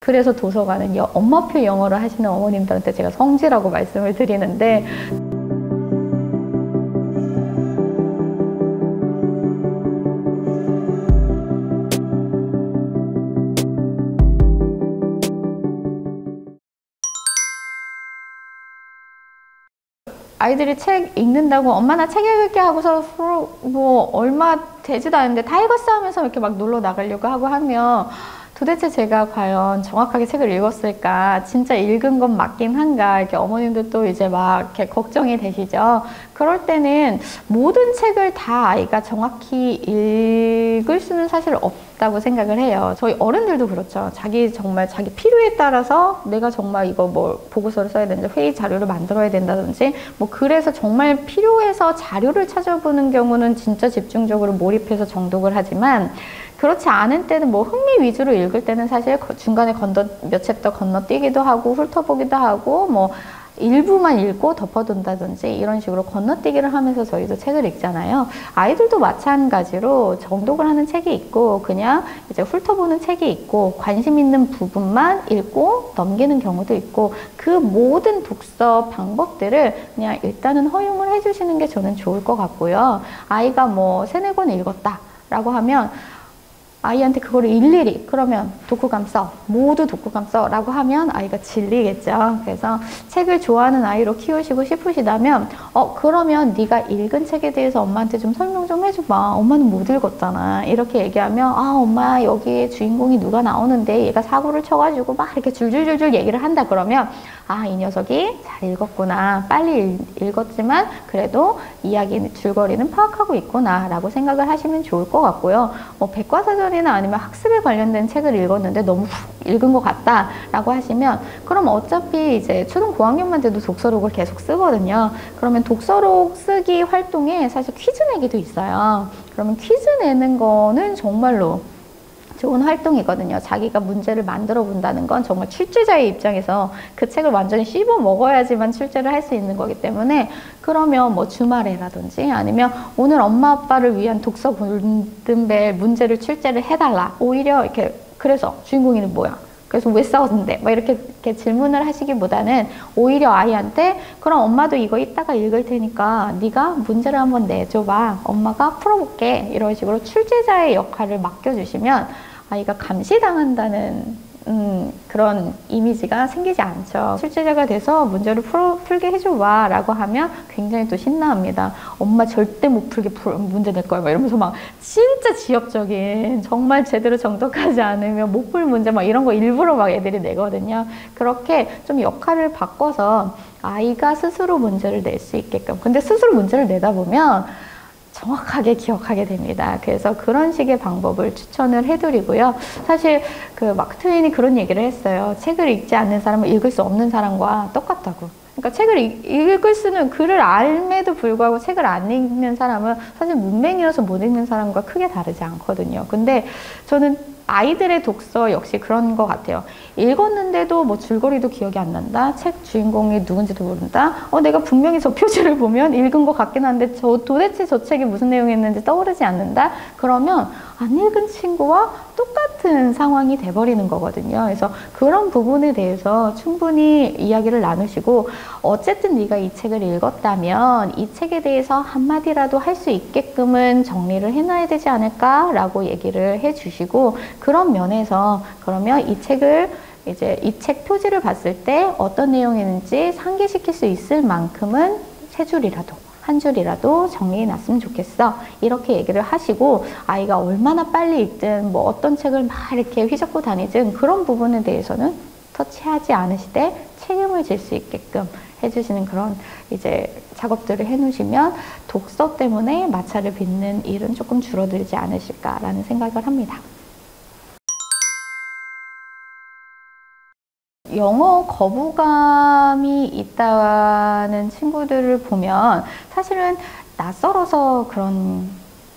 그래서 도서관은 엄마표 영어를 하시는 어머님들한테 제가 성지라고 말씀을 드리는데, 아이들이 책 읽는다고 엄마 나 책 읽을게 하고서 뭐 얼마 되지도 않은데 다 읽었어 하면서 이렇게 막 놀러 나가려고 하고 하면, 도대체 제가 과연 정확하게 책을 읽었을까? 진짜 읽은 건 맞긴 한가? 이렇게 어머님들도 이제 막 이렇게 걱정이 되시죠. 그럴 때는 모든 책을 다 아이가 정확히 읽을 수는 사실 없다고 생각을 해요. 저희 어른들도 그렇죠. 정말 자기 필요에 따라서 내가 정말 이거 뭐 보고서를 써야 되는지 회의 자료를 만들어야 된다든지 뭐 그래서 정말 필요해서 자료를 찾아보는 경우는 진짜 집중적으로 몰입해서 정독을 하지만, 그렇지 않은 때는 뭐 흥미 위주로 읽을 때는 사실 중간에 몇 챕터 건너뛰기도 하고 훑어보기도 하고 뭐 일부만 읽고 덮어둔다든지 이런 식으로 건너뛰기를 하면서 저희도 책을 읽잖아요. 아이들도 마찬가지로 정독을 하는 책이 있고 그냥 이제 훑어보는 책이 있고 관심 있는 부분만 읽고 넘기는 경우도 있고, 그 모든 독서 방법들을 그냥 일단은 허용을 해주시는 게 저는 좋을 것 같고요. 아이가 뭐 3-4권 읽었다 라고 하면 아이한테 그거를 일일이 그러면 독후감 써, 모두 독후감 써 라고 하면 아이가 질리겠죠. 그래서 책을 좋아하는 아이로 키우시고 싶으시다면 그러면 네가 읽은 책에 대해서 엄마한테 좀 설명 좀 해줘봐. 엄마는 못 읽었잖아. 이렇게 얘기하면 엄마 여기 주인공이 누가 나오는데 얘가 사고를 쳐가지고 막 이렇게 줄줄줄줄 얘기를 한다 그러면 이 녀석이 잘 읽었구나. 빨리 읽었지만 그래도 이야기 줄거리는 파악하고 있구나 라고 생각을 하시면 좋을 것 같고요. 백과사전이나 아니면 학습에 관련된 책을 읽었는데 너무 훅 읽은 것 같다 라고 하시면, 그럼 어차피 이제 초등 고학년만 돼도 독서록을 계속 쓰거든요. 그러면 독서록 쓰기 활동에 사실 퀴즈 내기도 있어요. 그러면 퀴즈 내는 거는 정말로 좋은 활동이거든요. 자기가 문제를 만들어 본다는 건 정말 출제자의 입장에서 그 책을 완전히 씹어 먹어야지만 출제를 할 수 있는 거기 때문에, 그러면 뭐 주말에라든지 아니면 오늘 엄마 아빠를 위한 독서 골든벨 문제를 출제를 해달라. 오히려 이렇게 그래서 주인공이는 뭐야? 그래서 왜 싸웠는데? 막 이렇게 질문을 하시기보다는 오히려 아이한테 그럼 엄마도 이거 이따가 읽을 테니까 네가 문제를 한번 내줘봐. 엄마가 풀어볼게. 이런 식으로 출제자의 역할을 맡겨주시면 아이가 감시당한다는 그런 이미지가 생기지 않죠. 출제자가 돼서 문제를 풀게 해줘봐 라고 하면 굉장히 또 신나합니다. 엄마 절대 못 풀게 문제 낼 거야 막 이러면서 막 진짜 지엽적인, 정말 제대로 정독하지 않으면 못 풀 문제 막 이런 거 일부러 막 애들이 내거든요. 그렇게 좀 역할을 바꿔서 아이가 스스로 문제를 낼 수 있게끔. 근데 스스로 문제를 내다 보면 정확하게 기억하게 됩니다. 그래서 그런 식의 방법을 추천을 해드리고요. 사실 그 마크 트웨인이 그런 얘기를 했어요. 책을 읽지 않는 사람은 읽을 수 없는 사람과 똑같다고. 그러니까 책을 읽을 수는, 글을 알매도 불구하고 책을 안 읽는 사람은 사실 문맹이어서 못 읽는 사람과 크게 다르지 않거든요. 근데 저는 아이들의 독서 역시 그런 것 같아요. 읽었는데도 뭐 줄거리도 기억이 안 난다. 책 주인공이 누군지도 모른다. 내가 분명히 저 표지를 보면 읽은 것 같긴 한데 도대체 저 책이 무슨 내용이었는지 떠오르지 않는다. 그러면 안 읽은 친구와 똑같은 상황이 돼버리는 거거든요. 그래서 그런 부분에 대해서 충분히 이야기를 나누시고, 어쨌든 네가 이 책을 읽었다면 이 책에 대해서 한마디라도 할 수 있게끔은 정리를 해놔야 되지 않을까 라고 얘기를 해주시고, 그런 면에서 그러면 이 책을 이제 이 책 표지를 봤을 때 어떤 내용이는지 상기시킬 수 있을 만큼은 3줄이라도 한 줄이라도 정리해 놨으면 좋겠어. 이렇게 얘기를 하시고, 아이가 얼마나 빨리 읽든 뭐 어떤 책을 막 이렇게 휘젓고 다니든 그런 부분에 대해서는 터치하지 않으시되 책임을 질 수 있게끔 해주시는 그런 이제 작업들을 해놓으시면 독서 때문에 마찰을 빚는 일은 조금 줄어들지 않으실까라는 생각을 합니다. 영어 거부감이 있다는 친구들을 보면 사실은 낯설어서 그런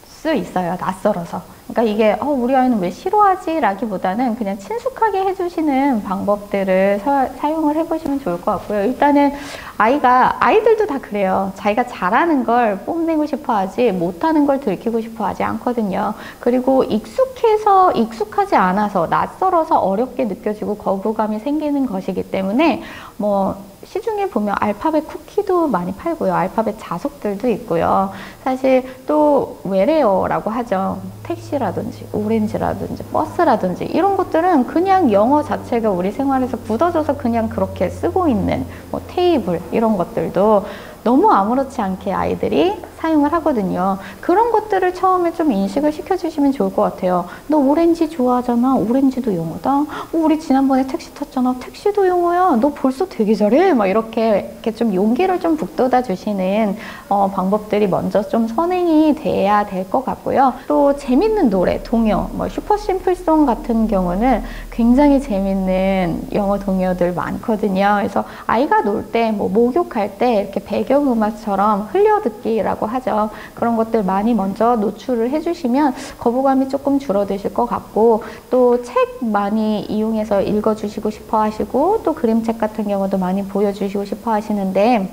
수 있어요. 낯설어서. 그러니까 이게 우리 아이는 왜 싫어하지? 라기보다는 그냥 친숙하게 해주시는 방법들을 사용을 해보시면 좋을 것 같고요. 일단은 아이들도 다 그래요. 자기가 잘하는 걸 뽐내고 싶어 하지 못하는 걸 들키고 싶어 하지 않거든요. 그리고 익숙하지 않아서 낯설어서 어렵게 느껴지고 거부감이 생기는 것이기 때문에 뭐 시중에 보면 알파벳 쿠키도 많이 팔고요. 알파벳 자석들도 있고요. 사실 또 외래어라고 하죠. 택시라든지 오렌지라든지 버스라든지 이런 것들은 그냥 영어 자체가 우리 생활에서 굳어져서 그냥 그렇게 쓰고 있는 뭐 테이블 이런 것들도 너무 아무렇지 않게 아이들이 사용을 하거든요. 그런 것들을 처음에 좀 인식을 시켜주시면 좋을 것 같아요. 너 오렌지 좋아하잖아. 오렌지도 영어다. 우리 지난번에 택시 탔잖아. 택시도 영어야. 너 벌써 되게 잘해. 막 이렇게 좀 용기를 좀 북돋아 주시는 방법들이 먼저 좀 선행이 돼야 될 것 같고요. 또 재밌는 노래, 동요, 뭐 슈퍼심플송 같은 경우는 굉장히 재밌는 영어 동요들 많거든요. 그래서 아이가 놀 때, 뭐 목욕할 때 이렇게 배경음악처럼 흘려듣기라고 하죠. 그런 것들 많이 먼저 노출을 해주시면 거부감이 조금 줄어드실 것 같고, 또 책 많이 이용해서 읽어주시고 싶어 하시고, 또 그림책 같은 경우도 많이 보여주시고 싶어 하시는데,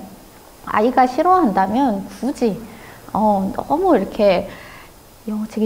아이가 싫어한다면 굳이 너무 이렇게 영어책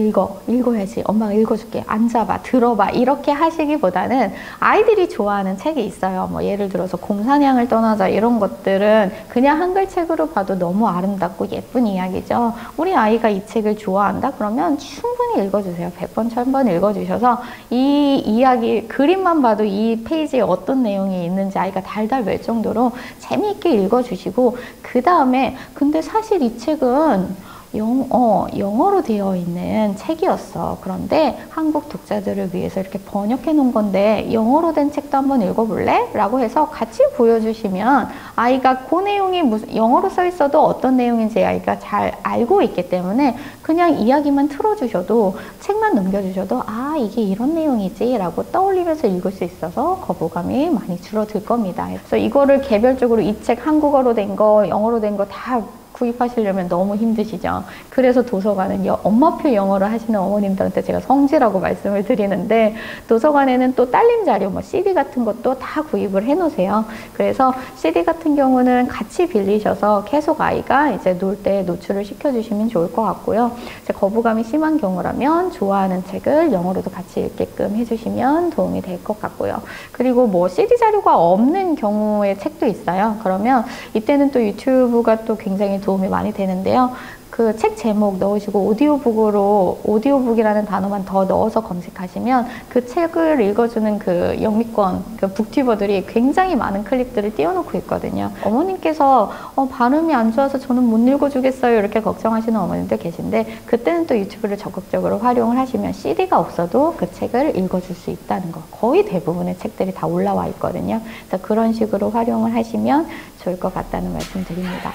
읽어야지, 엄마가 읽어줄게, 앉아봐, 들어봐, 이렇게 하시기보다는 아이들이 좋아하는 책이 있어요. 뭐 예를 들어서 공사냥을 떠나자 이런 것들은 그냥 한글책으로 봐도 너무 아름답고 예쁜 이야기죠. 우리 아이가 이 책을 좋아한다 그러면 충분히 읽어주세요. 100번 1000번 읽어주셔서 이 이야기 그림만 봐도 이 페이지에 어떤 내용이 있는지 아이가 달달 웰 정도로 재미있게 읽어주시고, 그 다음에 근데 사실 이 책은 영어로 되어 있는 책이었어. 그런데 한국 독자들을 위해서 이렇게 번역해 놓은 건데 영어로 된 책도 한번 읽어볼래? 라고 해서 같이 보여주시면 아이가 그 내용이 영어로 써 있어도 어떤 내용인지 아이가 잘 알고 있기 때문에 그냥 이야기만 틀어주셔도, 책만 넘겨주셔도 이게 이런 내용이지 라고 떠올리면서 읽을 수 있어서 거부감이 많이 줄어들 겁니다. 그래서 이거를 개별적으로 이 책 한국어로 된 거, 영어로 된 거 다 구입하시려면 너무 힘드시죠. 그래서 도서관은 엄마표 영어를 하시는 어머님들한테 제가 성지라고 말씀을 드리는데, 도서관에는 또 딸림 자료, 뭐 CD 같은 것도 다 구입을 해 놓으세요. 그래서 CD 같은 경우는 같이 빌리셔서 계속 아이가 이제 놀 때 노출을 시켜주시면 좋을 것 같고요. 이제 거부감이 심한 경우라면 좋아하는 책을 영어로도 같이 읽게끔 해주시면 도움이 될 것 같고요. 그리고 뭐 CD 자료가 없는 경우의 책도 있어요. 그러면 이때는 또 유튜브가 또 굉장히 도움이 많이 되는데요. 그 책 제목 넣으시고 오디오북이라는 단어만 더 넣어서 검색하시면 그 책을 읽어주는 그 영미권 그 북튜버들이 굉장히 많은 클립들을 띄워놓고 있거든요. 어머님께서 발음이 안 좋아서 저는 못 읽어주겠어요 이렇게 걱정하시는 어머님들 계신데, 그때는 또 유튜브를 적극적으로 활용을 하시면 CD가 없어도 그 책을 읽어줄 수 있다는 거, 거의 대부분의 책들이 다 올라와 있거든요. 그래서 그런 식으로 활용을 하시면 좋을 것 같다는 말씀 드립니다.